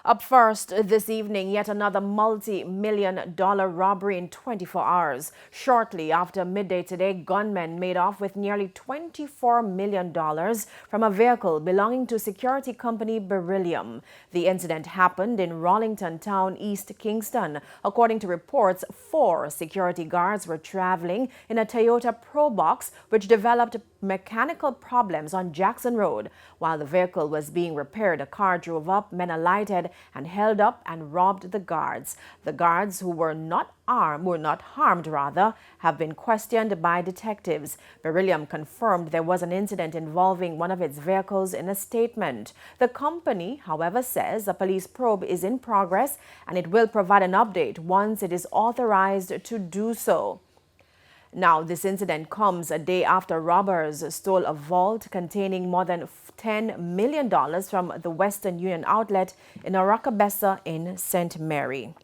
Up first this evening, yet another multi-million-dollar robbery in 24 hours. Shortly after midday today, gunmen made off with nearly $24 million from a vehicle belonging to security company Beryllium. The incident happened in Rawlington Town, East Kingston. According to reports, 4 security guards were traveling in a Toyota Probox, which developed mechanical problems on Jackson Road. While the vehicle was being repaired, a car drove up, men alighted and held up and robbed the guards. The guards, who were not harmed, have been questioned by detectives. Beryllium confirmed there was an incident involving one of its vehicles in a statement. The company, however, says a police probe is in progress and it will provide an update once it is authorized to do so. Now, this incident comes a day after robbers stole a vault containing more than $10 million from the Western Union outlet in Aracabessa in St. Mary.